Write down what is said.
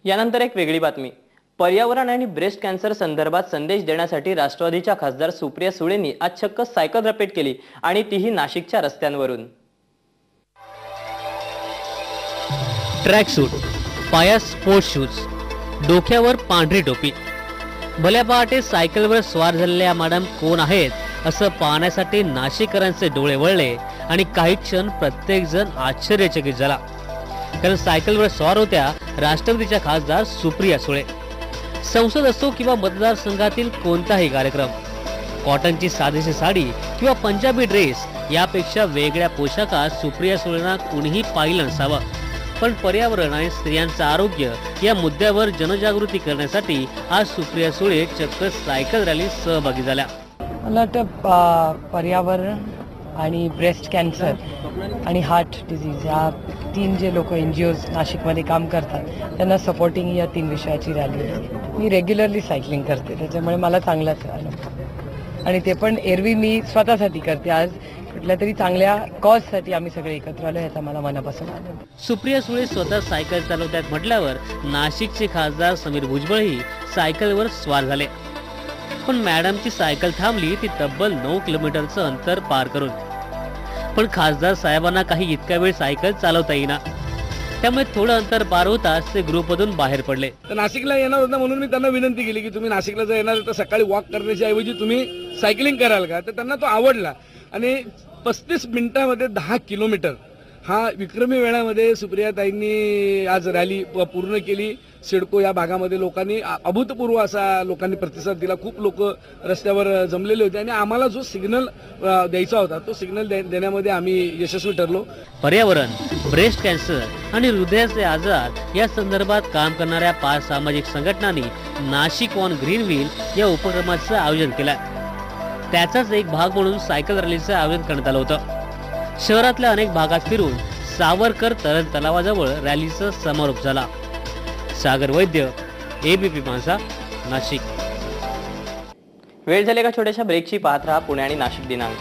यानंतर एक वेगळी बातमी। पर्यावरण आणि ब्रेस्ट कॅन्सर संदर्भात संदेश देण्यासाठी राष्ट्रवादीच्या खासदार सुप्रिया सुळेंनी आज चक्क सायकल रपेट केली आणि तीही नाशिकच्या रस्त्यांवरून। ट्रॅक सूट, पायात स्पोर्ट्स शूज, डोक्यावर पांढरी टोपी। भल्या पहाटे सायकलवर स्वार झालेल्या मॅडम कोण आहेत असं पाहण्यासाठी नाशिककरांचे डोळे वळले आणि काही क्षण प्रत्येक जण आश्चर्यचकित झाला, कारण सायकलवर स्वार होत्या राष्ट्रवादीच्या खासदार सुप्रिया सुळे। संसद असो किंवा मतदारसंघातील कोणताही कार्यक्रम, कॉटनची साधीशी साडी किंवा पंजाबी ड्रेस यापेक्षा वेगळ्या पोशाखात सुप्रिया सुळेंना कुणीही पाहिलं नसावं। पण पर्यावरण आणि स्त्रियांचं आरोग्य या मुद्द्यावर जनजागृती करण्यासाठी आज सुप्रिया सुळे चक्क सायकल रॅलीत सहभागी झाल्या। मला वाटतं पर्यावरण आणि ब्रेस्ट कॅन्सर आणि हार्ट डिझीज या तीन जे लोक NGOs नाशिकमध्ये काम करतात त्यांना सपोर्टिंग या तीन विषयाची रॅली होती। मी रेग्युलरली सायकलिंग करते, त्याच्यामुळे मला चांगलाच आलं आणि ते पण एरवी मी स्वतःसाठी करते। आज कुठल्या तरी चांगल्या कॉजसाठी आम्ही सगळे एकत्र आलो, याचा मला मनापासून आनंद। सुप्रिया सुळे स्वतः सायकल चालवतात म्हटल्यावर नाशिकचे खासदार समीर भुजबळही सायकलवर स्वार झाले, पण मॅडमची सायकल थांबली ती तब्बल 9 किलोमीटरचं अंतर पार करून। पण खासदार साहेबांना काही इतका वेळ सायकल चालवता येईना, त्यामुळे थोडं अंतर पार होताच ते ग्रुपमधून बाहेर पडले। तर नाशिकला येणार होता म्हणून मी त्यांना विनंती केली की तुम्ही नाशिकला जर येणार तर सकाळी वॉक करण्याच्या ऐवजी तुम्ही सायकलिंग कराल का, तर त्यांना तो आवडला आणि 35 मिनिटांमध्ये 10 किलोमीटर हा विक्रमी वेळामध्ये सुप्रियाताईंनी आज रॅली पूर्ण केली। सिडको या भागामध्ये लोकांनी अभूतपूर्व असा लोकांनी प्रतिसाद दिला। खूप लोक रस्त्यावर जमलेले होते आणि आम्हाला जो सिग्नल द्यायचा होता तो सिग्नल देण्यामध्ये आम्ही यशस्वी ठरलो। पर्यावरण, ब्रेस्ट कॅन्सर आणि हृदयाचे आजार या संदर्भात काम करणाऱ्या 5 सामाजिक संघटनांनी नाशिक ऑन ग्रीन व्हील या उपक्रमाचं आयोजन केलं। त्याचाच एक भाग म्हणून सायकल रॅलीचं आयोजन करण्यात आलं होतं। शहरातल्या अनेक भागात फिरून सावरकर तरण तलावाजवळ रॅलीचा समारोप झाला। सागर वैद्य, ABP माझा, नाशिक। वेळ झाली का छोट्याशा ब्रेकची, पाहत रहा पुणे आणि नाशिक दिनांक।